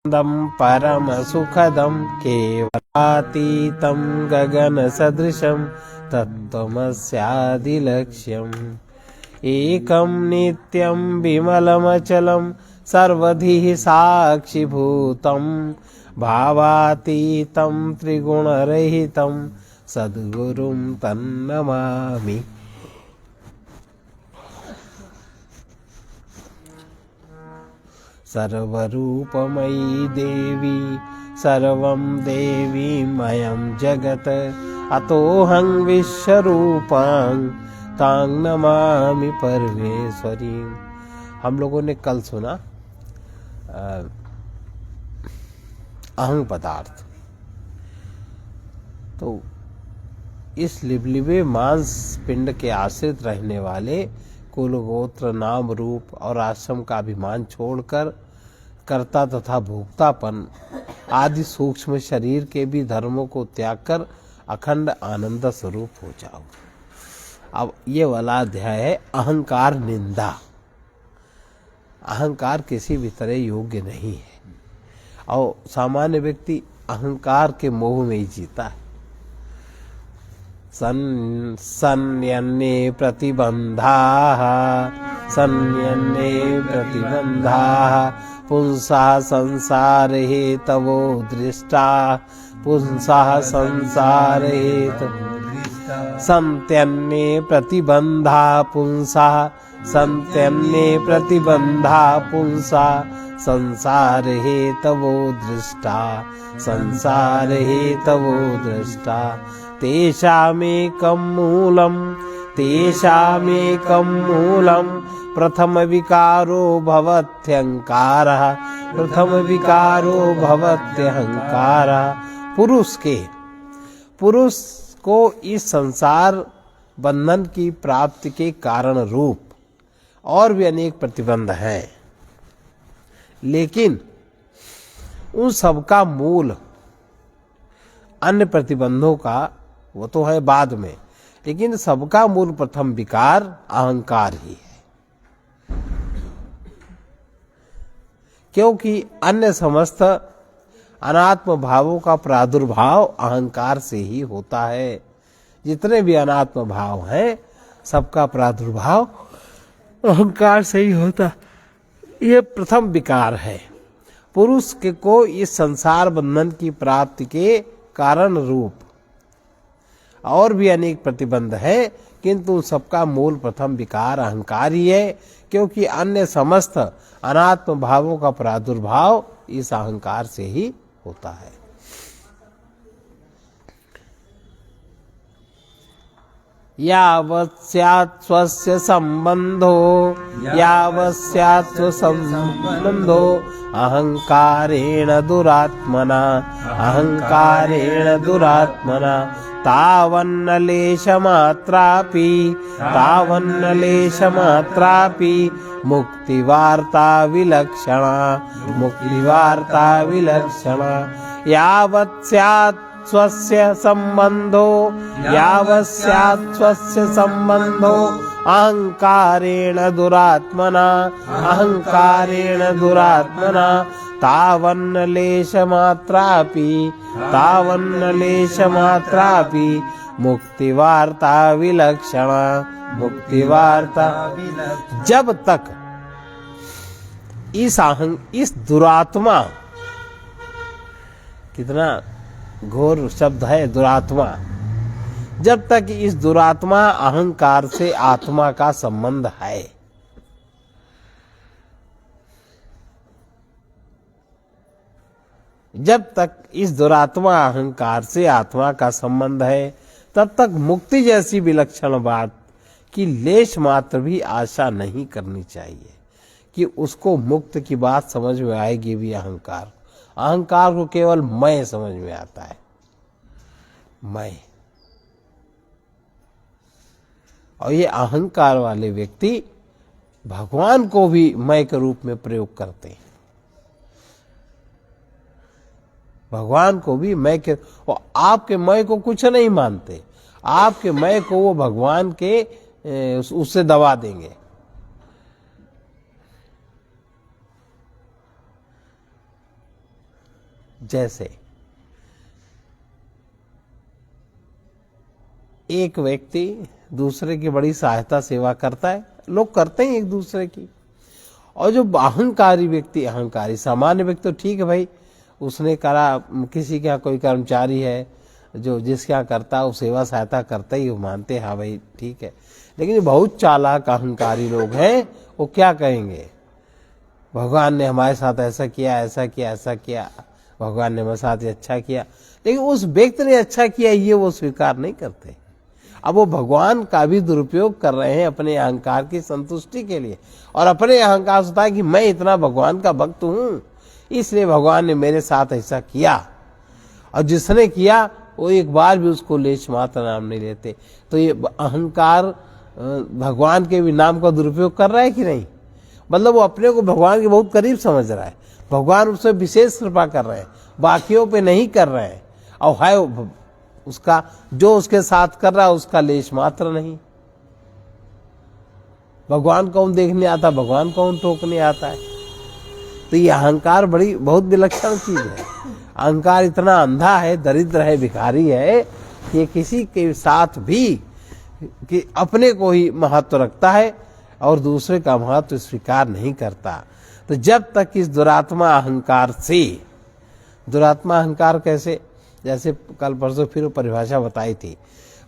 दम परम सुखदम केवलातीतं गगन सदृशं तत्त्वमस्यादिलक्ष्यम् एकं नित्यं विमलमचलं सर्वधिः साक्षिभूतं भावातीतं त्रिगुणरहितं सद्गुरुं तन्नमामि। सर्वरूपमयी देवी सर्वं देवीमयं जगत् अतोऽहं विश्वरूपां तां नमामि परमेश्वरीं। हम लोगों ने कल सुना अहं पदार्थ। तो इस लिबलिबे मांस पिंड के आश्रित रहने वाले कुल गोत्र नाम रूप और आश्रम का अभिमान छोड़कर कर्ता तथा भोक्तापन आदि सूक्ष्म शरीर के भी धर्मों को त्याग कर अखंड आनंद स्वरूप हो जाओ। अब ये वाला अध्याय है अहंकार निंदा। अहंकार किसी भी तरह योग्य नहीं है और सामान्य व्यक्ति अहंकार के मोह में ही जीता है। सन्यन्ये प्रतिबन्धाः पुंसाः संसार हेतवो दृष्टा पुंसाः संसार हेतवो सन्त्यन्ये प्रतिबन्धा पुंसाः सन्त्यन्ये प्रतिबन्धा पुंसाः संसार हेतवो दृष्टा संसार हेतवो दृष्टा तेषामेकं मूलं प्रथम विकारो भवत्यहंकारः प्रथम विकारो भवत्यहंकारः। पुरुष को इस संसार बंधन की प्राप्ति के कारण रूप और भी अनेक प्रतिबंध हैं, लेकिन उन सबका मूल अन्य प्रतिबंधों का वो तो है बाद में, लेकिन सबका मूल प्रथम विकार अहंकार ही है। क्योंकि अन्य समस्त अनात्म भावों का प्रादुर्भाव अहंकार से ही होता है। जितने भी अनात्म भाव हैं सबका प्रादुर्भाव अहंकार से ही होता। ये प्रथम विकार है। पुरुष के को इस संसार बंधन की प्राप्ति के कारण रूप और भी अनेक प्रतिबंध है, किंतु सबका मूल प्रथम विकार अहंकार ही है। क्योंकि अन्य समस्त अनात्म भावों का प्रादुर्भाव इस अहंकार से ही होता है। यावत् स्यात् स्वस्य संबंधो यावत् स्यात् स्वसंबंधो अहंकारेण दुरात्मना तावन्न लेशमात्रापि मुक्तिवार्ता विलक्षणा यावत् स्यात् स्वस्य संबंधो अहंकारेण दुरात्मना तावन्न लेशमात्रापि मुक्तिवार्ता विलक्षणा। जब तक इस दुरात्मा, कितना घोर शब्द है दुरात्मा, जब तक इस दुरात्मा अहंकार से आत्मा का संबंध है, जब तक इस दुरात्मा अहंकार से आत्मा का संबंध है, तब तक मुक्ति जैसी विलक्षण बात की लेश मात्र भी आशा नहीं करनी चाहिए कि उसको मुक्त की बात समझ में आएगी भी। अहंकार को केवल मैं समझ में आता है, मैं। और ये अहंकार वाले व्यक्ति भगवान को भी मैं के रूप में प्रयोग करते हैं। भगवान को भी मैं के, और आपके मैं को कुछ नहीं मानते। आपके मैं को वो भगवान के उससे दबा देंगे। जैसे एक व्यक्ति दूसरे की बड़ी सहायता सेवा करता है, लोग करते हैं एक दूसरे की, और जो अहंकारी व्यक्ति, अहंकारी सामान्य व्यक्ति तो ठीक है भाई, उसने करा, किसी के यहाँ कोई कर्मचारी है जो जिसके यहाँ करता है वो सेवा सहायता करता ही, वो मानते हैं हाँ भाई ठीक है। लेकिन बहुत चालाक अहंकारी लोग हैं, वो क्या कहेंगे, भगवान ने हमारे साथ ऐसा किया, ऐसा किया, ऐसा किया, भगवान ने हमारे साथ अच्छा किया, लेकिन उस व्यक्ति ने अच्छा किया ये वो स्वीकार नहीं करते। अब वो भगवान का भी दुरुपयोग कर रहे हैं अपने अहंकार की संतुष्टि के लिए, और अपने अहंकार से होता है कि मैं इतना भगवान का भक्त हूं, इसलिए भगवान ने मेरे साथ ऐसा किया, और जिसने किया वो एक बार भी उसको लेश मात्र नाम नहीं लेते। तो ये अहंकार भगवान के भी नाम का दुरुपयोग कर रहा है कि नहीं, मतलब वो अपने को भगवान के बहुत करीब समझ रहा है, भगवान उससे विशेष कृपा कर रहे हैं, बाकियों पे नहीं कर रहे हैं, और है उसका जो उसके साथ कर रहा है उसका लेश मात्र नहीं। भगवान कौन देखने आता, भगवान कौन टोकने आता है। तो ये अहंकार बड़ी बहुत विलक्षण चीज है। अहंकार इतना अंधा है, दरिद्र है, भिखारी है कि किसी के साथ भी कि अपने को ही महत्व रखता है और दूसरे का महत्व स्वीकार नहीं करता। तो जब तक इस दुरात्मा अहंकार से, दुरात्मा अहंकार कैसे, जैसे कल परसों फिर परिभाषा बताई थी,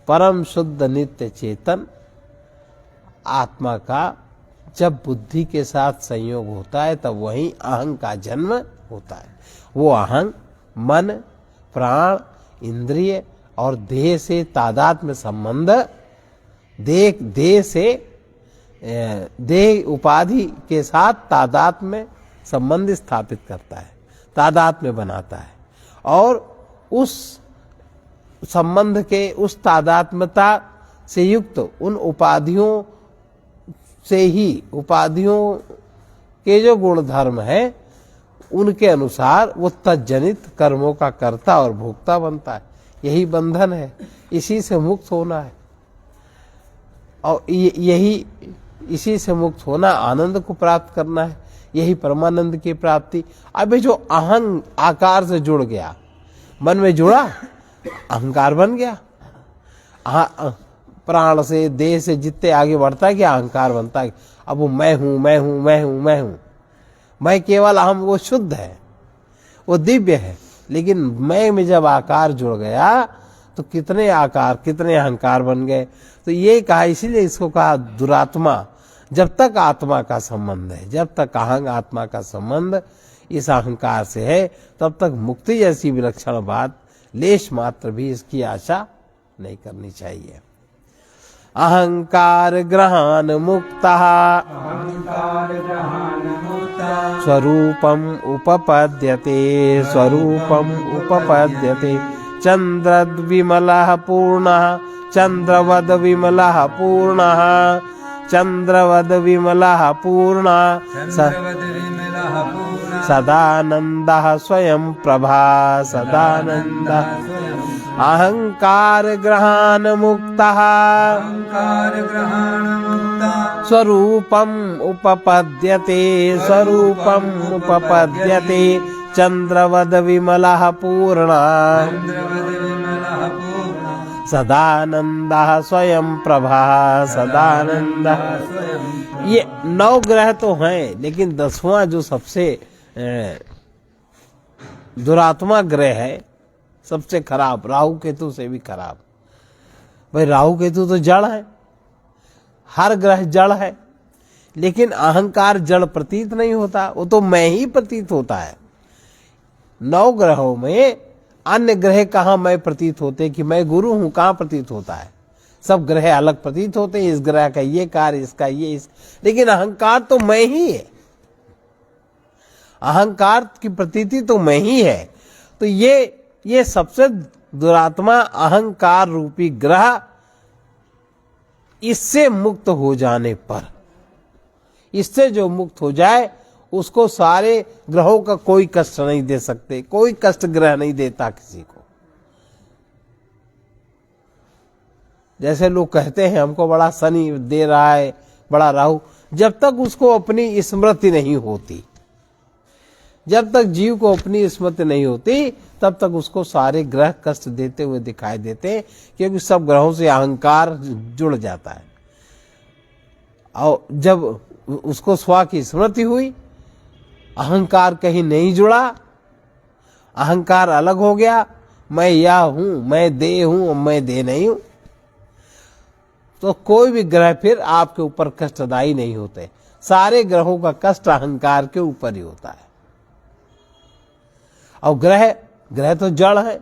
परम शुद्ध नित्य चेतन आत्मा का जब बुद्धि के साथ संयोग होता है तब वहीं अहं का जन्म होता है। वो अहं मन, प्राण, इंद्रिय और देह से तादात्म्य संबंध, देह से देह उपाधि के साथ तादात्म्य संबंध स्थापित करता है, तादात्म्य बनाता है, और उस संबंध के, उस तादात्म्यता से युक्त उन उपाधियों से ही, उपाधियों के जो गुण धर्म है उनके अनुसार वो तज्जनित कर्मों का कर्ता और भोक्ता बनता है। यही बंधन है, इसी से मुक्त होना है, और यही इसी से मुक्त होना, आनंद को प्राप्त करना है, यही परमानंद की प्राप्ति। अभी जो अहं आकार से जुड़ गया, मन में जुड़ा, अहंकार बन गया। प्राण से, देह से जितने आगे बढ़ता है कि अहंकार बनता है। अब वो मैं हूं, मैं हूं, मैं हूं, मैं हूं, मैं केवल अहम, वो शुद्ध है, वो दिव्य है। लेकिन मैं में जब आकार जुड़ गया तो कितने आकार, कितने अहंकार बन गए। तो ये कहा, इसीलिए इसको कहा दुरात्मा। जब तक आत्मा का संबंध है, जब तक अहंग आत्मा का संबंध इस अहंकार से है, तब तक मुक्ति जैसी विलक्षण बात लेश मात्र भी इसकी आशा नहीं करनी चाहिए। अहंकार ग्रहण मुक्तः स्वरूपम उपपद्यते, स्वरूपम उपपद्यते। चंद्रद्विमलः पूर्णः, चंद्रवद विमलः पूर्णः, चंद्रवद विमलः पूर्णः, सदानंदः स्वयं प्रभा, सदानंदः। अहंकार ग्रहण मुक्तः स्वरूपम उपपद्यते, स्वरूपम उपपद्यते। चंद्रवद विमलः पूर्णः, सदानंदः स्वयं प्रभा, सदानंदः। ये 9 ग्रह तो हैं, लेकिन 10वां जो सबसे दुरात्मा ग्रह है, सबसे खराब, राहु केतु से भी खराब। भाई राहु केतु तो जड़ है, हर ग्रह जड़ है, लेकिन अहंकार जड़ प्रतीत नहीं होता, वो तो मैं ही प्रतीत होता है। 9 ग्रहों में अन्य ग्रह कहाँ मैं प्रतीत होते कि मैं गुरु हूं, कहाँ प्रतीत होता है। सब ग्रह अलग प्रतीत होते हैं, इस ग्रह का ये कार्य, इसका ये, लेकिन अहंकार तो मैं ही है, अहंकार की प्रतीति तो मैं ही है। तो ये सबसे दुरात्मा अहंकार रूपी ग्रह, इससे मुक्त हो जाने पर, इससे जो मुक्त हो जाए उसको सारे ग्रहों का कोई कष्ट नहीं दे सकते, कोई कष्ट ग्रह नहीं देता किसी को। जैसे लोग कहते हैं हमको बड़ा शनि दे रहा है, बड़ा राहु, जब तक उसको अपनी स्मृति नहीं होती, जब तक जीव को अपनी स्मृति नहीं होती तब तक उसको सारे ग्रह कष्ट देते हुए दिखाई देते, क्योंकि सब ग्रहों से अहंकार जुड़ जाता है। और जब उसको स्व की स्मृति हुई, अहंकार कहीं नहीं जुड़ा, अहंकार अलग हो गया, मैं यह हूं, मैं देह हूं, मैं देह नहीं हूं, तो कोई भी ग्रह फिर आपके ऊपर कष्टदायी नहीं होते। सारे ग्रहों का कष्ट अहंकार के ऊपर ही होता है। और ग्रह तो जड़ है,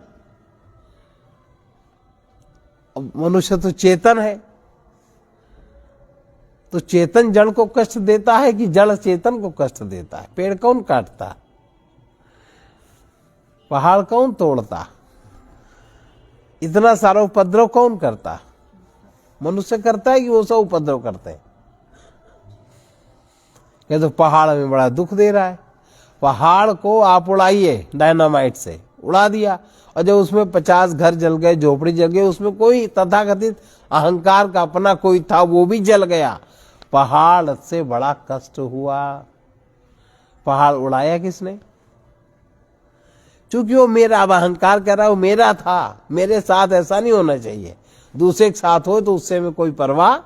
मनुष्य तो चेतन है, तो चेतन जड़ को कष्ट देता है कि जड़ चेतन को कष्ट देता है? पेड़ कौन काटता, पहाड़ कौन तोड़ता, इतना सारा उपद्रव कौन करता? मनुष्य करता है कि वो सब उपद्रव करते हैं? ये तो पहाड़ में बड़ा दुख दे रहा है। पहाड़ को आप उड़ाइए, डायनामाइट से उड़ा दिया, और जब उसमें 50 घर जल गए, झोपड़ी जल गई, उसमें कोई तथाकथित अहंकार का अपना कोई था, वो भी जल गया। पहाड़ से बड़ा कष्ट हुआ। पहाड़ उड़ाया किसने? चूंकि वो मेरा, अब अहंकार कह रहा है वो मेरा था, मेरे साथ ऐसा नहीं होना चाहिए, दूसरे के साथ हो तो उससे में कोई परवाह।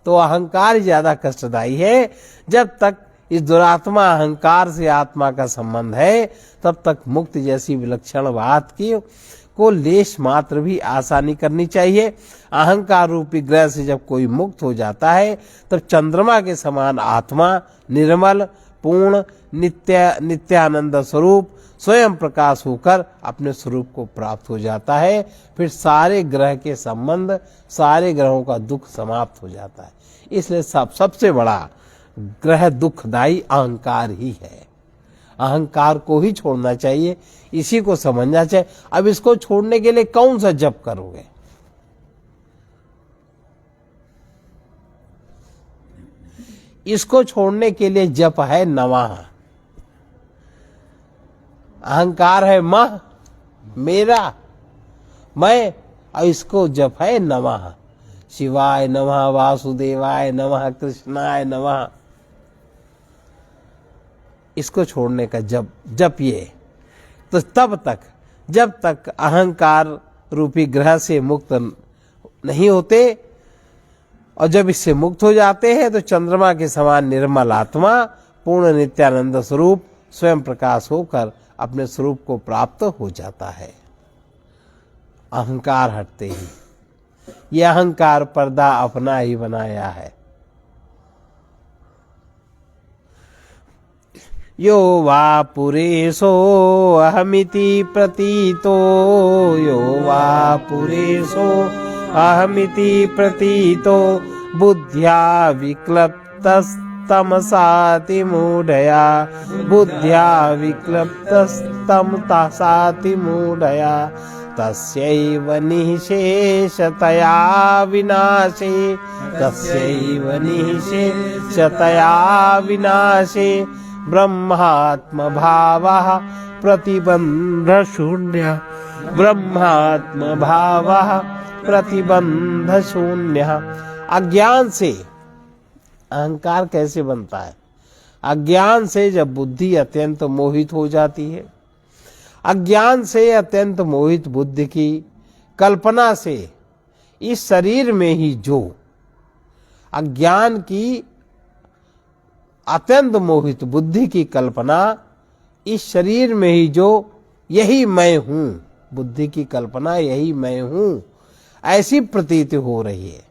तो अहंकार ज्यादा कष्टदायी है। जब तक इस दुरात्मा अहंकार से आत्मा का संबंध है, तब तक मुक्ति जैसी विलक्षण बात की को लेश मात्र भी आशा नहीं करनी चाहिए। अहंकार रूपी ग्रह से जब कोई मुक्त हो जाता है, तब चंद्रमा के समान आत्मा निर्मल, पूर्ण, नित्यानंद स्वरूप स्वयं प्रकाश होकर अपने स्वरूप को प्राप्त हो जाता है। फिर सारे ग्रह के संबंध, सारे ग्रहों का दुख समाप्त हो जाता है। इसलिए सबसे बड़ा ग्रह दुखदायी अहंकार ही है। अहंकार को ही छोड़ना चाहिए, इसी को समझना चाहिए। अब इसको छोड़ने के लिए कौन सा जप करोगे? इसको छोड़ने के लिए जप है नमः। अहंकार है मह, मेरा, मैं, और इसको जप है नमः। शिवाय नमः, वासुदेवाय नमः, कृष्णाय नमः। इसको छोड़ने का जप ये। तो तब तक, जब तक अहंकार रूपी ग्रह से मुक्त नहीं होते, और जब इससे मुक्त हो जाते हैं, तो चंद्रमा के समान निर्मल आत्मा, पूर्ण नित्यानंद स्वरूप स्वयं प्रकाश होकर अपने स्वरूप को प्राप्त हो जाता है। अहंकार हटते ही। यह अहंकार पर्दा अपना ही बनाया है। यो वा पुरेशो अहमिति प्रतीतो, यो वा पुरेशो अहमिति प्रतीतो, बुद्ध्या विक्लप्तस्तमसाति मूढया, बुद्ध्या विक्लप्तस्तमसाति मूढया, तस्यैव निःशेषतया विनाशे, तस्यैव निःशेषतया विनाशे, ब्रह्मात्मभावः प्रतिबन्धशून्यः, ब्रह्मात्मभावः प्रतिबन्धशून्यः। अज्ञान से अहंकार कैसे बनता है? अज्ञान से जब बुद्धि अत्यंत मोहित हो जाती है, अज्ञान से अत्यंत मोहित बुद्धि की कल्पना से इस शरीर में ही जो अज्ञान की अत्यंत मोहित बुद्धि की कल्पना, इस शरीर में ही जो यही मैं हूं, बुद्धि की कल्पना यही मैं हूं, ऐसी प्रतीति हो रही है।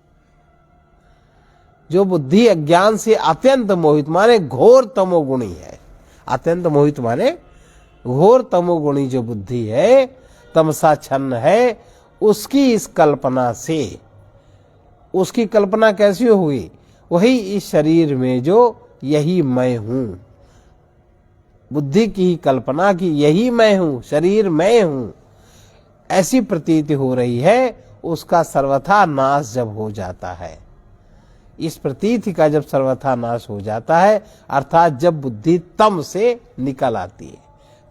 जो बुद्धि अज्ञान से अत्यंत मोहित माने घोर तमोगुणी है, अत्यंत मोहित माने घोर तमोगुणी जो बुद्धि है, तमसाच्छन्न है, उसकी इस कल्पना से, उसकी कल्पना कैसी हुई? वही इस शरीर में जो यही मैं हूं, बुद्धि की कल्पना की यही मैं हूं, शरीर मैं हूं, ऐसी प्रतीति हो रही है। उसका सर्वथा नाश जब हो जाता है, इस प्रतीति का जब सर्वथा नाश हो जाता है, अर्थात जब बुद्धि तम से निकल आती है,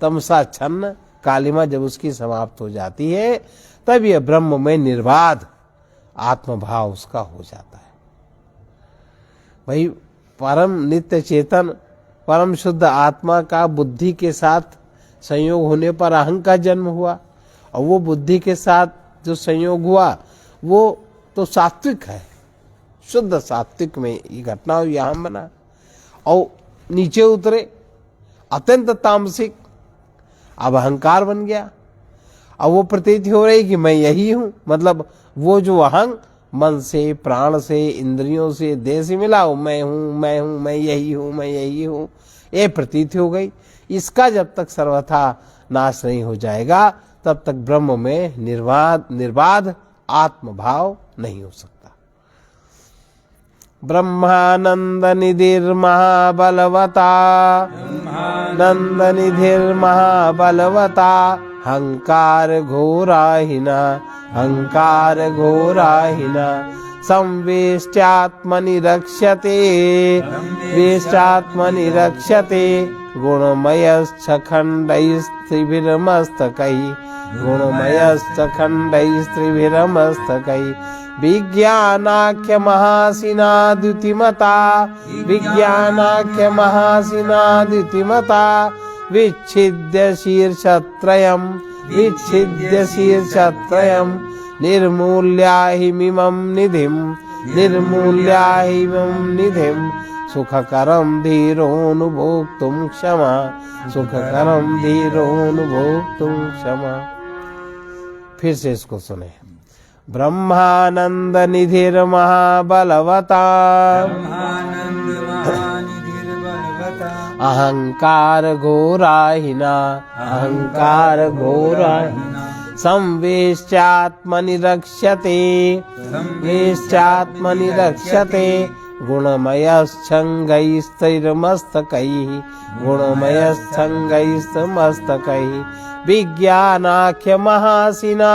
तमसाच्छन्न कालिमा जब उसकी समाप्त हो जाती है, तब यह ब्रह्म में निर्बाध आत्मभाव उसका हो जाता है। भाई परम नित्य चेतन, परम शुद्ध आत्मा का बुद्धि के साथ संयोग होने पर अहं का जन्म हुआ, और वो बुद्धि के साथ जो संयोग हुआ वो तो सात्विक है, शुद्ध सात्विक में ये घटना हुई, यहाँ बना। और नीचे उतरे अत्यंत तामसिक, अब अहंकार बन गया। अब वो प्रतीत हो रही कि मैं यही हूँ, मतलब वो जो अहंग मन से, प्राण से, इंद्रियों से, देह से मिला हो, मैं हूँ मैं हूँ मैं यही हूँ मैं यही हूँ, ये प्रतीत हो गई। इसका जब तक सर्वथा नाश नहीं हो जाएगा तब तक ब्रह्म में निर्बाध आत्मभाव नहीं हो सकता। ब्रह्मानंद निधिर्महाबलवता, नंद निधिर्महाबलवता, हंकार घोराहिना, हंकार घोराहिना, संवेष्ट्यात्मनि रक्ष्यते, वेष्ट्यात्मनि रक्ष्यते, गुणमयश्च खण्डैस्त्रिभिर्मस्तकैः, गुणमयश्च खण्डैस्त्रिभिर्मस्तकैः, विज्ञानाख्य महासिना द्युतिमता, विज्ञानाख्य महासिना द्युतिमता, विच्छिद्य शीर्षत्रयम्, विच्छिद्य शीर्षत्रयम्, निर्मूल्याहिमिमं निधिम्, निर्मूल्याहिमिमं निधिम्, सुखकरं धीरोऽनुभोक्तुं क्षमा, सुखकरं धीरोऽनुभोक्तुं क्षमा। फिर से इसको सुने। ब्रह्मानंद निधिर्महाबलवता, अहंकार घोराहिना, अहंकार घोराहिना, संवेष्ट्यात्मनि रक्ष्यते, संवेष्ट्यात्मनि रक्ष्यते, गुणमयश्चङ्गैस्त्रिर्मस्तकैः, गुणमयश्चङ्गैस्तमस्तकैः, विज्ञानाख्य महासिना,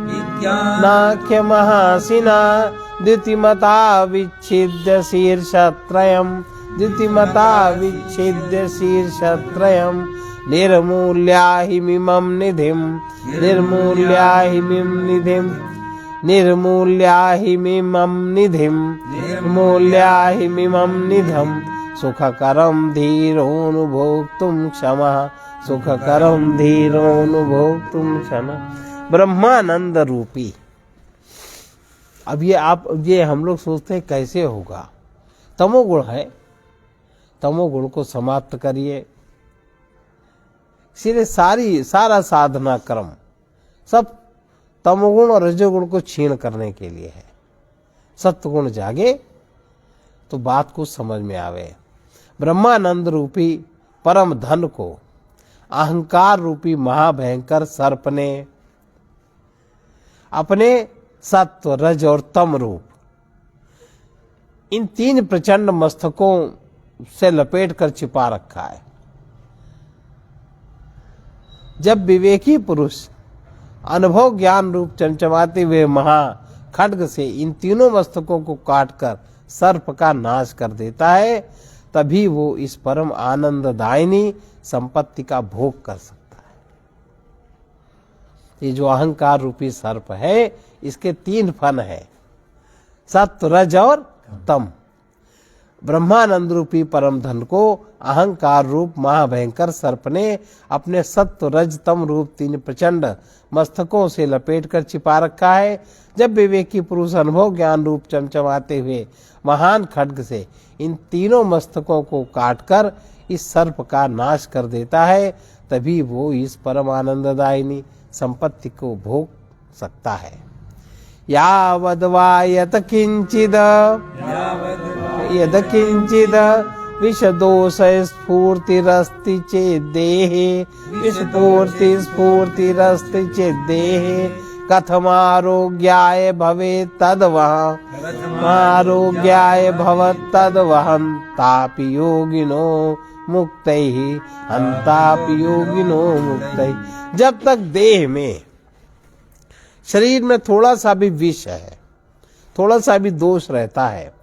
विज्ञानाख्य महासिना, द्युतिमता विच्छिद्य शीर्षत्रयम्, द्युतिमता विच्छिद्य शीर्षत्रयम्, निर्मूल्याहिमिमं निधिम्, निर्मूल्याहिमिं निधिम्, निर्मूल्याहिमिमं निधिम्, निर्मूल्याहिमिमं निधम्, सुखकरं धीरोऽनुभोक्तुं क्षमः, सुखकरं धीरोऽनुभोक्तुं क्षमः। ब्रह्मानंद रूपी। अब ये हम लोग सोचते हैं कैसे होगा, तमोगुण है, तमोगुण को समाप्त करिए। इसलिए सारा साधना क्रम सब तमोगुण और रजोगुण को छीन करने के लिए है। सत्वगुण जागे तो बात को समझ में आवे। ब्रह्मानंद रूपी परम धन को अहंकार रूपी महाभयंकर सर्प ने अपने सत्व, रज और तम रूप इन तीन प्रचंड मस्तकों से लपेट कर छिपा रखा है। जब विवेकी पुरुष अनुभव ज्ञान रूप चमचमाते हुए महा खड्ग से इन तीनों मस्तकों को काटकर सर्प का नाश कर देता है, तभी वो इस परम आनंददायिनी संपत्ति का भोग कर सकता है। ये जो अहंकार रूपी सर्प है, इसके तीन फन है, सत्व, रज और तम। ब्रह्मानंद रूपी परम धन को अहंकार रूप महाभयंकर सर्प ने अपने सत्व, रज, तम रूप तीन प्रचंड मस्तकों से लपेटकर छिपा रखा है। जब विवेकी पुरुष अनुभव ज्ञान रूप चमचमाते हुए महान खड्ग से इन तीनों मस्तकों को काटकर इस सर्प का नाश कर देता है, तभी वो इस परम आनंददायिनी संपत्ति को भोग सकता है। यावद् वा यत् किंचिद, यद् किंचिद विषदोष स्फूर्तिरस्ति चेद्देहे, स्फूर्तिरस्ति चेद्देहे, कथमारोग्याय भवेत् तद्वहः, आरोग्याय भवत् तद्वहं, तापि योगिनो मुक्तैः, अंतापि योगिनो मुक्तैः। जब तक देह में, शरीर में थोड़ा सा भी विष है, थोड़ा सा भी दोष रहता है,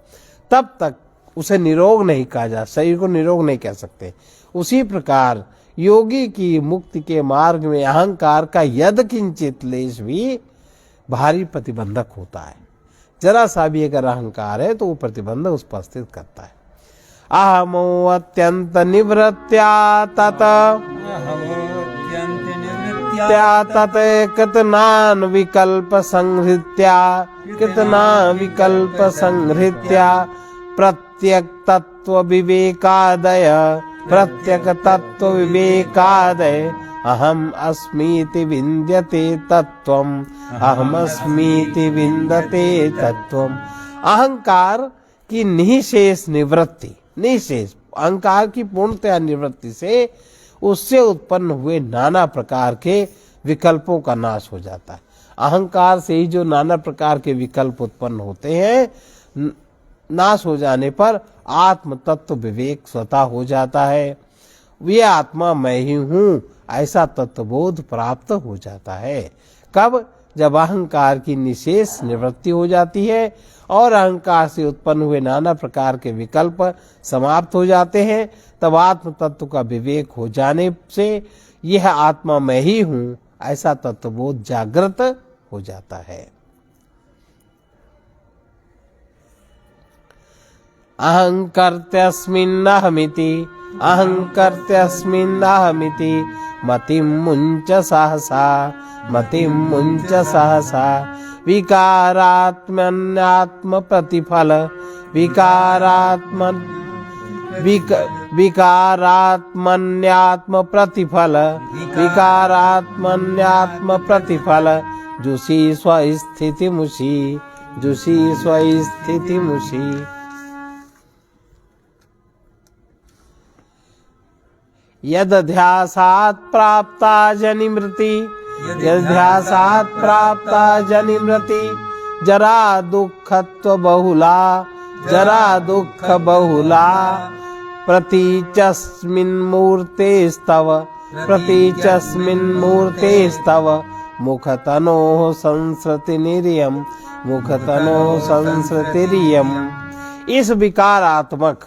तब तक उसे निरोग नहीं कहा जा, शरीर को निरोग नहीं कह सकते। उसी प्रकार योगी की मुक्ति के मार्ग में अहंकार का यद किंचित लेश भी भारी प्रतिबंधक होता है। जरा सा भी अगर अहंकार है तो वो प्रतिबंधक उस पर स्थित करता है। अहमो अत्यंत निवृत्त्या तत तत कृतनान विकल्प संहृत्या प्रत्यक तत्व विवेकादय अहम अस्मीति विन्द्यते तत्वम अहमस्मीति विन्दते तत्वम। अहंकार की निःशेष निवृत्ति, निःशेष अहंकार की पूर्णतया निवृत्ति से उससे उत्पन्न हुए नाना प्रकार के विकल्पों का नाश हो जाता है। अहंकार से ही जो नाना प्रकार के विकल्प उत्पन्न होते हैं, नाश हो जाने पर आत्म तत्व विवेक स्वतः हो जाता है। वे आत्मा मैं ही हूँ ऐसा तत्वबोध प्राप्त हो जाता है। कब? जब अहंकार की निशेष निवृत्ति हो जाती है और अहंकार से उत्पन्न हुए नाना प्रकार के विकल्प समाप्त हो जाते हैं, तब आत्म तत्व का विवेक हो जाने से यह आत्मा मैं ही हूँ ऐसा तत्वबोध जागृत हो जाता है। अहंकर्त्यस्मिन्नहमिति मतिं मुञ्च सहसा विकारात्मन्यात्म प्रतिफल विकारात्मन्यात्म प्रतिफल जुषी स्वस्थितिमुषी। यदध्यासात् प्राप्ता जनिमृति जरा दुःखत्व बहुला प्रतीचस्मिन्मूर्तेस्तव मुखतनोः संसृतिरियम्। इस विकारात्मक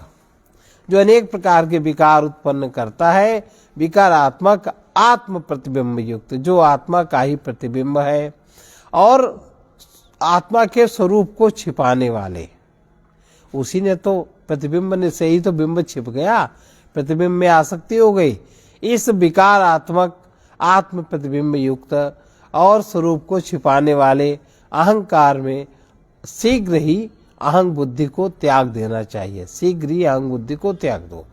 जो अनेक प्रकार के विकार उत्पन्न करता है, विकारात्मक आत्म प्रतिबिंब युक्त, जो आत्मा का ही प्रतिबिंब है और आत्मा के स्वरूप को छिपाने वाले, उसी ने तो प्रतिबिंब ने से ही तो बिंब छिप गया, प्रतिबिंब में आसक्ति हो गई। इस विकारात्मक आत्म प्रतिबिंब युक्त और स्वरूप को छिपाने वाले अहंकार में शीघ्र ही अहंग बुद्धि को त्याग देना चाहिए। शीघ्र ही अहंग बुद्धि को त्याग दो।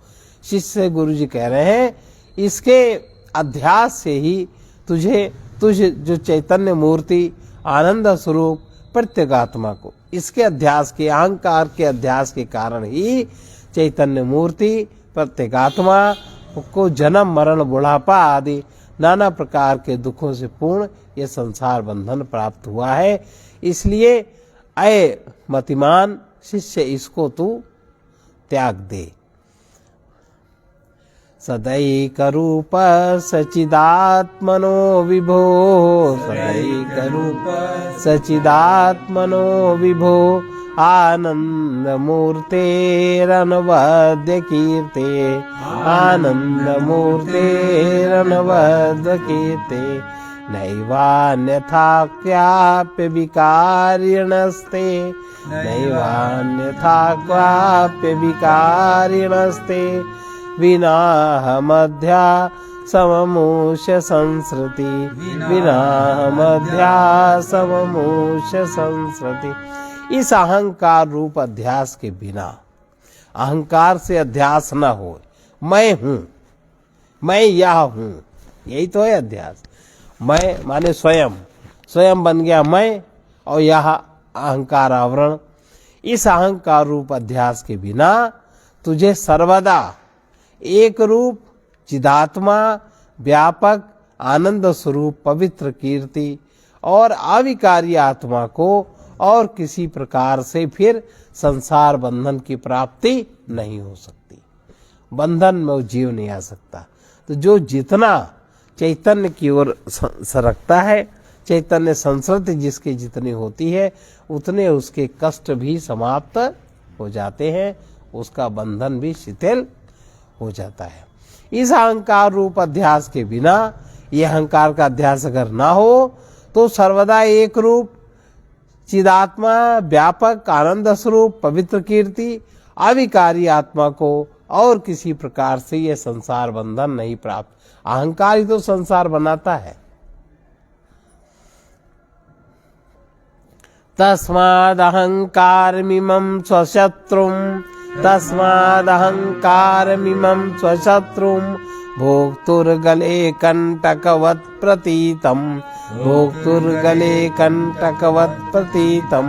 शिष्य गुरुजी कह रहे हैं इसके अध्यास से ही तुझे जो चैतन्य मूर्ति आनंद स्वरूप प्रत्यगात्मा को, इसके अध्यास के अहंकार के अध्यास के कारण ही चैतन्य मूर्ति प्रत्यगात्मा को जन्म मरण बुढ़ापा आदि नाना प्रकार के दुखों से पूर्ण ये संसार बंधन प्राप्त हुआ है। इसलिए अय मतिमान शिष्य इसको तू त्याग दे। सदैकरूप सचिदात्मनो विभो आनंदमूर्तेरनवद्य कीर्ते नैवान्यथाक्वाप्य विकारिणस्ते विनाहमध्या सममूष संस्कृति। इस अहंकार रूप अध्यास के बिना, अहंकार से अध्यास न हो, मैं हूं, मैं यह हूं, यही तो है अध्यास। मैं माने स्वयं बन गया मैं और यह अहंकार आवरण। इस अहंकार रूप अध्यास के बिना तुझे सर्वदा एक रूप चिदात्मा व्यापक आनंद स्वरूप पवित्र कीर्ति और अविकारी आत्मा को और किसी प्रकार से फिर संसार बंधन की प्राप्ति नहीं हो सकती। बंधन में वो जीव नहीं आ सकता। तो जो जितना चैतन्य की ओर सरकता है, चैतन्य संस्कृति जिसकी जितनी होती है, उतने उसके कष्ट भी समाप्त हो जाते हैं, उसका बंधन भी शिथिल हो जाता है। इस अहंकार रूप अध्यास के बिना, यह अहंकार का अध्यास अगर ना हो तो सर्वदा एक रूप चिदात्मा व्यापक आनंद स्वरूप पवित्र कीर्ति अविकारी आत्मा को और किसी प्रकार से यह संसार बंधन नहीं प्राप्त। अहंकार ही तो संसार बनाता है। तस्मादहंकारमिमं स्वशत्रुं तस्मादहंकारमिमं स्वशत्रुं भोक्तुर्गले कंटकवत् प्रतीतं भोक्तुर्गले कंटकवत् प्रतीतं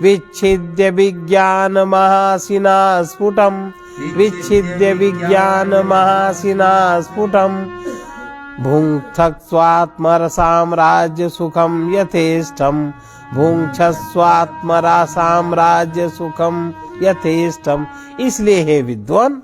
विच्छिद्य विज्ञानमहासिना स्फुटं विच्छिद्य विज्ञानमहासिना स्फुटं भुङ्क्षस्वात्मरसाम्राज्य सुखं यथेष्टं भुङ्क्षस्वात्मरसाम्राज्य सुखम यथेष्टम। इसलिए हे विद्वान,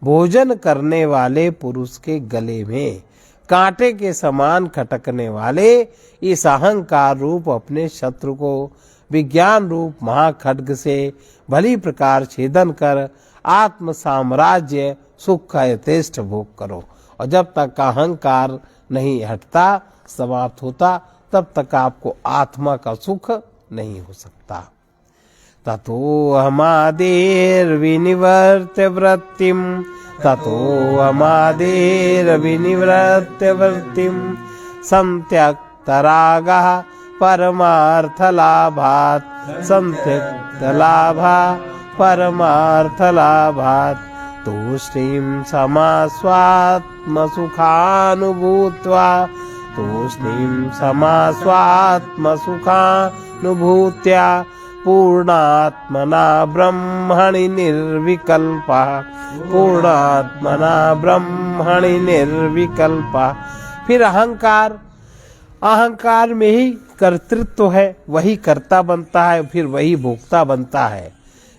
भोजन करने वाले पुरुष के गले में कांटे के समान खटकने वाले इस अहंकार रूप अपने शत्रु को विज्ञान रूप महाखड्ग से भली प्रकार छेदन कर आत्म साम्राज्य सुख का यथेष्ट भोग करो। और जब तक अहंकार नहीं हटता, समाप्त होता, तब तक आपको आत्मा का सुख नहीं हो सकता। ततो हमादेर्विनिवर्त्य वृत्तिं ततो हमादेर्विनिवर्त्य वृत्तिं संत्यक्तरागः परमार्थलाभात् संत्यक्तलाभा परमार्थलाभात् तूष्णीं समास्वात्मसुखानुभूत्वा तूष्णीं समास्वात्मसुखानुभूत्या पूर्णात्मना ब्रह्मणि निर्विकल्पः पूर्णात्मना ब्रह्मणि निर्विकल्पः। फिर अहंकार में ही कर्तृत्व है, वही कर्ता बनता है, फिर वही भोक्ता बनता है।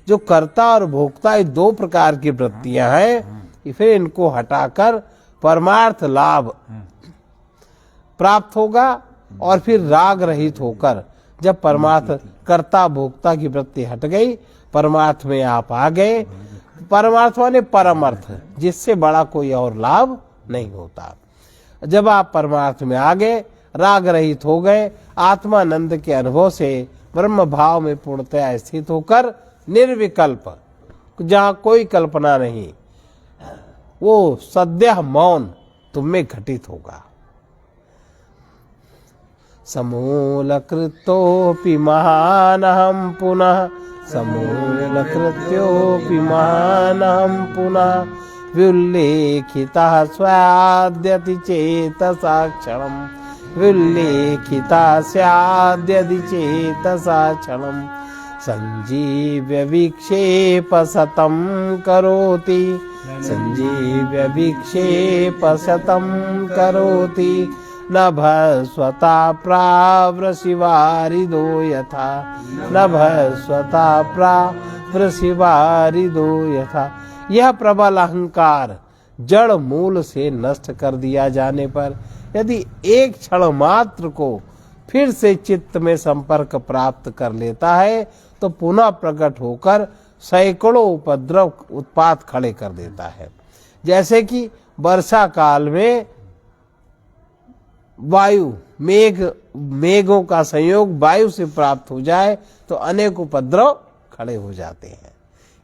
जो कर्ता और भोक्ता ये दो प्रकार की वृत्तियां हैं, फिर इनको हटाकर परमार्थ लाभ प्राप्त होगा। और फिर राग रहित होकर जब परमार्थ कर्ता भोक्ता की वृत्ति हट गई, परमार्थ में आप आ गए। परमार्थ माने परम अर्थ, जिससे बड़ा कोई और लाभ नहीं होता। जब आप परमार्थ में आ गए, राग रहित हो गए, आत्मानंद के अनुभव से ब्रह्म भाव में पूर्णतया स्थित होकर निर्विकल्प, जहाँ कोई कल्पना नहीं, वो सद्यः मौन तुम में घटित होगा। समूलकृतोऽपि महानहं पुनः समूलकृत्योऽपि महानहं पुनः व्युल्लेखितः स्याद्यति चेतसा क्षणं व्युल्लेखितः स्याद्यति चेतसा क्षणं संजीव्य विक्षेप सतं करोति संजीव्य विक्षेप सतं करोति नभ स्वता प्रावृषिवारिदो यथा नभ स्वता प्रावृषिवारिदो यथा। यह प्रबल अहंकार जड़ मूल से नष्ट कर दिया जाने पर यदि एक क्षण मात्र को फिर से चित्त में संपर्क प्राप्त कर लेता है तो पुनः प्रकट होकर सैकड़ों उपद्रव उत्पात खड़े कर देता है। जैसे कि वर्षा काल में वायु मेघों का संयोग वायु से प्राप्त हो जाए तो अनेक उपद्रव खड़े हो जाते हैं।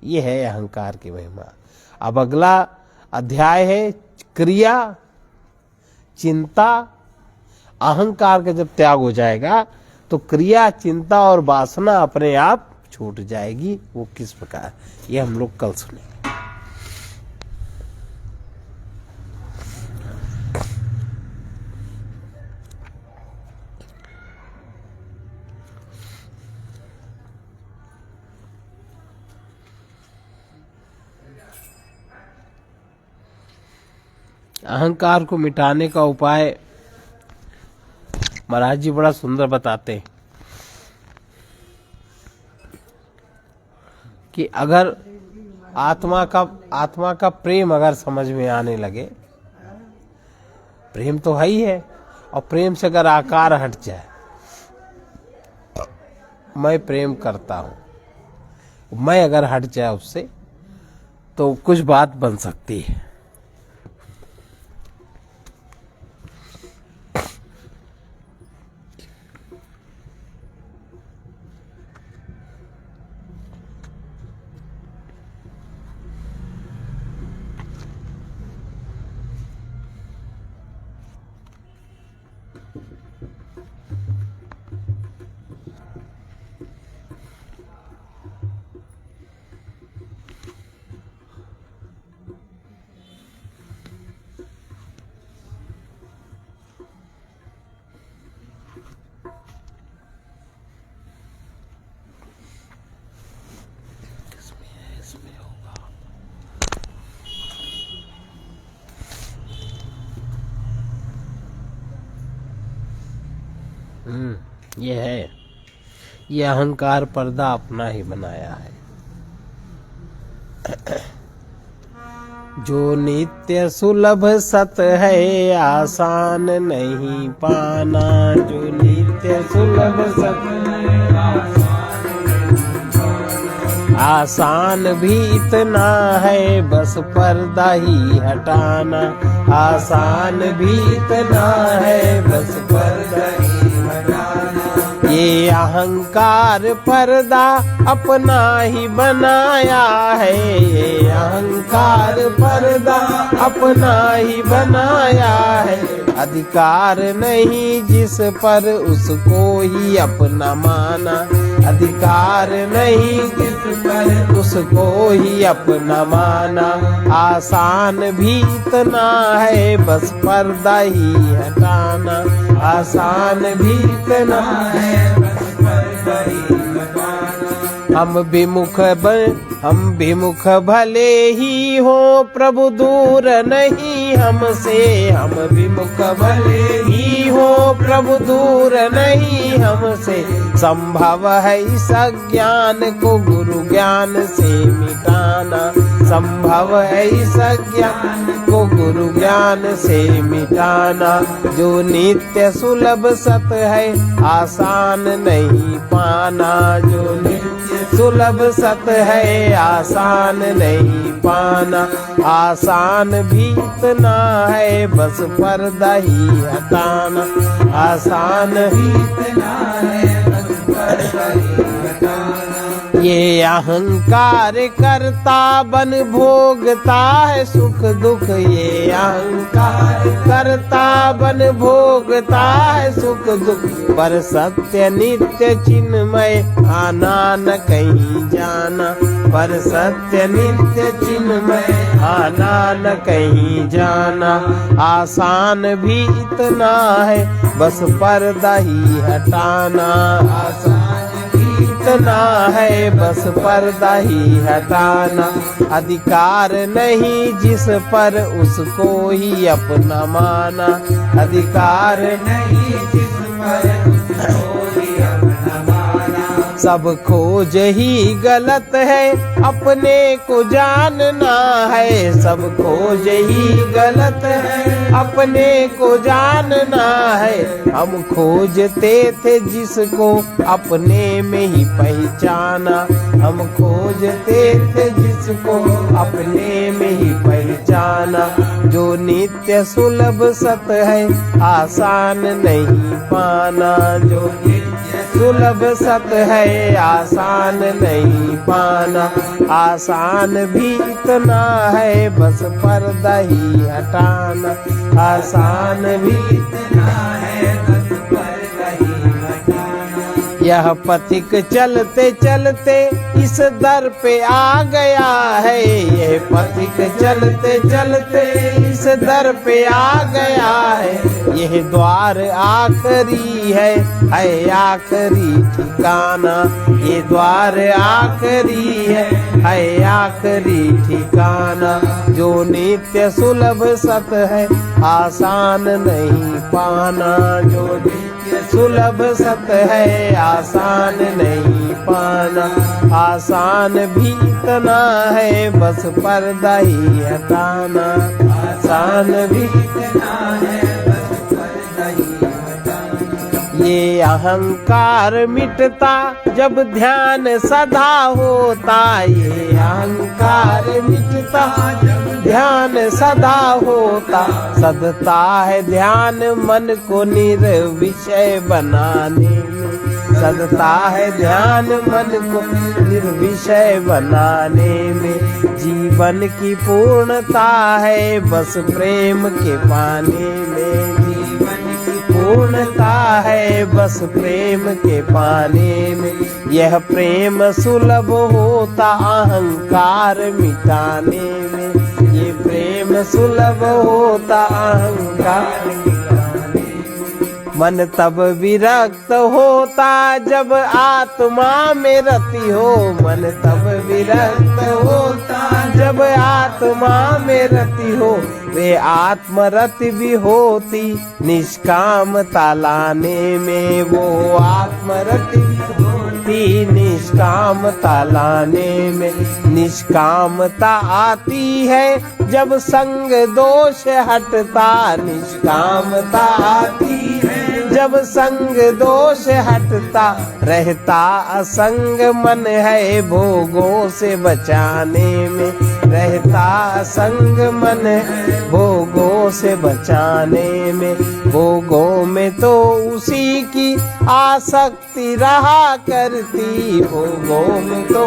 ये है अहंकार की महिमा। अब अगला अध्याय है क्रिया चिंता। अहंकार का जब त्याग हो जाएगा तो क्रिया चिंता और वासना अपने आप छूट जाएगी। वो किस प्रकार, ये हम लोग कल सुनेंगे। अहंकार को मिटाने का उपाय महाराज जी बड़ा सुंदर बताते हैं कि अगर आत्मा का प्रेम अगर समझ में आने लगे, प्रेम तो है ही है, और प्रेम से अगर आकार हट जाए, मैं प्रेम करता हूं, मैं अगर हट जाए उससे तो कुछ बात बन सकती है। ये है, ये अहंकार पर्दा अपना ही बनाया है। जो नित्य सुलभ सत है आसान नहीं पाना, जो नित्य सुलभ सत है आसान भी इतना है बस पर्दा ही हटाना, आसान भी इतना है बस पर्दा ही हटाना। ये अहंकार पर्दा अपना ही बनाया है, ये अहंकार पर्दा अपना ही बनाया है। अधिकार नहीं जिस पर उसको ही अपना माना, अधिकार नहीं जिस पर उसको ही अपना माना। आसान भी इतना है बस पर्दा ही हटाना, आसान भी इतना है बस पर्दा ही हटाना। हम विमुख भले ही हो प्रभु दूर नहीं हमसे, हम विमुख भले ही हो प्रभु दूर नहीं हमसे। संभव है इस अज्ञान को गुरु ज्ञान से मिटाना, संभव है इस अज्ञान को गुरु ज्ञान से मिटाना। जो नित्य सुलभ सत है आसान नहीं पाना, जो नित्य सुलभ सत है आसान नहीं पाना। आसान भी इतना है बस पर्दा ही हटाना, आसान भी इतना है बस पर्दा ही हटाना। ये अहंकार करता बन भोगता है सुख दुख, ये अहंकार करता बन भोगता है सुख दुख। पर सत्य नित्य चिन्मय आना न कहीं जाना, पर सत्य नित्य चिन्मय आना न कहीं जाना। आसान भी इतना है बस पर्दा ही हटाना, आसान इतना है बस पर्दा ही हटाना। अधिकार नहीं जिस पर उसको ही अपना माना, अधिकार नहीं जिस पर उसको ही अपना माना। सब खोज ही गलत है अपने को जानना है, सब खोज ही गलत है अपने को जानना है। हम खोजते थे जिसको अपने में ही पहचाना, हम खोजते थे जिसको अपने में ही पहचाना। जो नित्य सुलभ सत है आसान नहीं पाना, जो नित्य सुलभ सत है आसान नहीं पाना। आसान भी इतना है बस पर्दा ही हटाना, आसान भी इतना है बस पर्दा ही हटाना। यह पथिक चलते चलते इस दर पे आ गया है, यह पथिक चलते चलते इस दर पे आ गया है। यह द्वार आखिरी है आखिरी ठिकाना, ये द्वार आखिरी है आखिरी ठिकाना। जो नित्य सुलभ सत है आसान नहीं पाना, जो नित्य सुलभ सत है आसान नहीं पाना। आसान भी इतना है बस पर्दा ही हटाना, आसान भी इतना है बस पर्दा ही हटाना। ये अहंकार मिटता जब ध्यान सदा होता, ये अहंकार मिटता जब ध्यान सदा होता। सदता है ध्यान मन को निर्विषय बनाने में, सदता है ध्यान मन को निर्विषय बनाने में। जीवन की पूर्णता है बस प्रेम के पाने में, जीवन की पूर्णता है बस प्रेम के पाने में। यह प्रेम सुलभ होता अहंकार मिटाने में। ये प्रेम सुलभ होता अहंकार मिटाने में। मन तब विरक्त होता जब आत्मा में रति हो। मन तब विरक्त होता जब आत्मा में रति हो। वे आत्मरति भी होती निष्कामता लाने में। वो आत्मरति भी होती निष्कामता लाने में। निष्कामता आती है जब संग दोष हटता। निष्कामता आती है जब संग दोष हटता। रहता असंग मन है भोगों से बचाने में। रहता असंग मन है भोगों से बचाने में। भोगों में तो उसी की आसक्ति रहा करती। भोगों में तो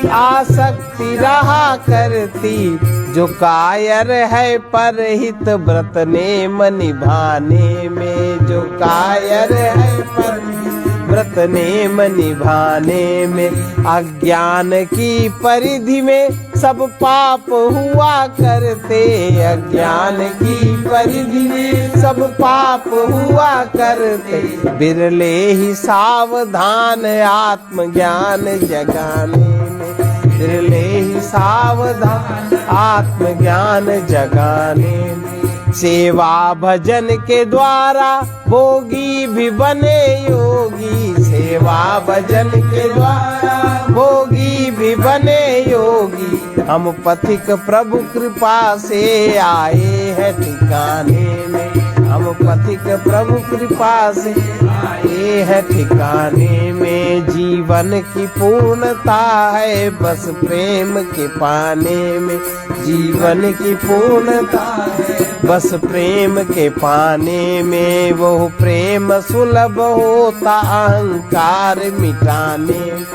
आसक्ति रहा करती। जो कायर है परहित व्रत नेम निभाने में। जो कायर है परहित व्रत नेम निभाने में। अज्ञान की परिधि में सब पाप हुआ करते। अज्ञान की परिधि में सब पाप हुआ करते। बिरले ही सावधान आत्मज्ञान जगाने में। बिरले ही सावधान आत्मज्ञान जगाने में। सेवा भजन के द्वारा भोगी भी बने योगी। सेवा भजन के द्वारा भोगी भी बने योगी। हम पथिक प्रभु कृपा से आए हैं ठिकाने में। हम पथिक प्रभु कृपा से आए हैं ठिकाने में। जीवन की पूर्णता है बस प्रेम के पाने में। जीवन की पूर्णता है बस प्रेम के पाने में। वो प्रेम सुलभ होता अहंकार मिटाने।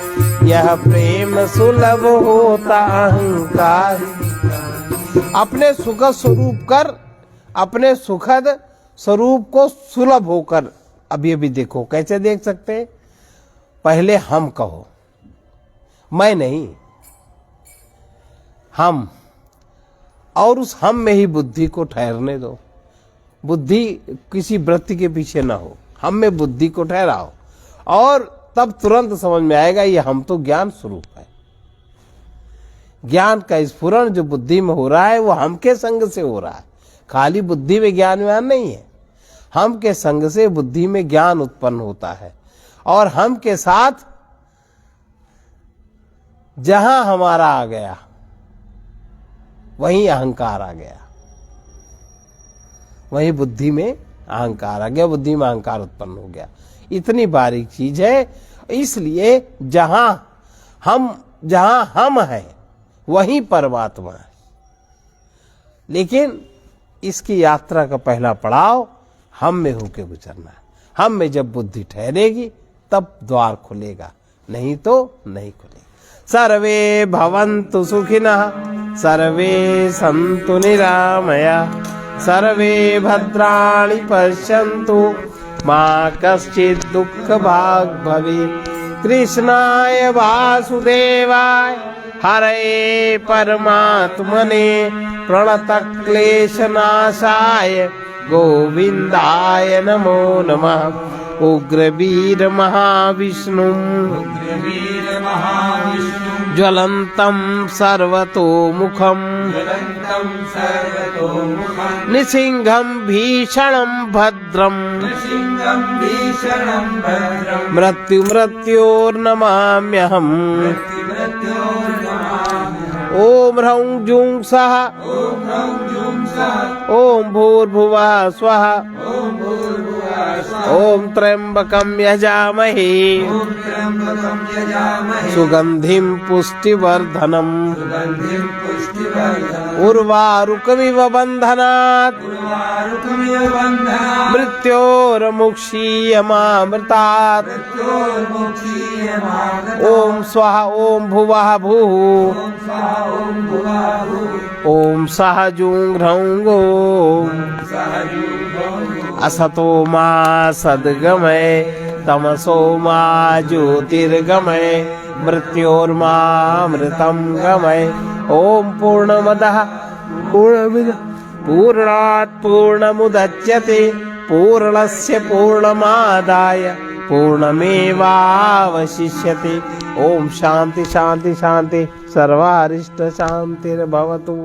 यह प्रेम सुलभ होता अहंकार। अपने सुखद स्वरूप कर अपने सुखद स्वरूप को सुलभ होकर अभी देखो। कैसे देख सकते हैं? पहले हम कहो, मैं नहीं, हम, और उस हम में ही बुद्धि को ठहरने दो। बुद्धि किसी वृत्ति के पीछे ना हो। हम में बुद्धि को ठहराओ और तब तुरंत समझ में आएगा ये हम तो ज्ञान स्वरूप है। ज्ञान का स्फुरण जो बुद्धि में हो रहा है वो हम के संग से हो रहा है। खाली बुद्धि में ज्ञान व्यान नहीं है। हम के संग से बुद्धि में ज्ञान उत्पन्न होता है और हम के साथ जहां हमारा आ गया वहीं अहंकार आ गया। वहीं बुद्धि में अहंकार आ गया। बुद्धि में अहंकार उत्पन्न हो गया। इतनी बारीक चीज है। इसलिए जहां हम हैं वहीं परमात्मा है। लेकिन इसकी यात्रा का पहला पड़ाव हम में होके गुजरना है। हम में जब बुद्धि ठहरेगी तब द्वार खुलेगा, नहीं तो नहीं खुलेगा। सर्वे भवन्तु सुखिनः, सर्वे सन्तु निरामयाः, सर्वे भद्राणि पश्यन्तु, मा कश्चित् दुःखभाग् भवेत्। कृष्णाय वासुदेवाय हरे परमात्मने प्रणतक्लेशनाशाय गोविन्दाय नमो नमः। उग्रवीर महाविष्णु ज्वलन्तं सर्वतोमुखं निसिंहं भीषणं भद्रं मृत्योर्नमाम्यहम्। ओम ह्रौं जूं सः ओम भूर्भुवः स्वः ओम त्र्यंबकं यजामहे सुगंधिं पुष्टिवर्धनम्। उर्वारुकमिव बन्धनात् मृत्योर्मुक्षीयमामृतात्। ओम स्वः ओम भुवः भूः ओम सः जूं ह्रौं गों। असतो मा सद्गमय तमसो मा ज्योतिर्गमय मृत्योर्मामृतं गमय। ओम पूर्णमदः पूर्णमिदं पूर्णात् पूर्णमुदच्यते पूर्णस्य पूर्णमादाय पूर्णमेवावशिष्यते। ओम शांति शांति शांति सर्वारिष्ट शांतिर्भवतु।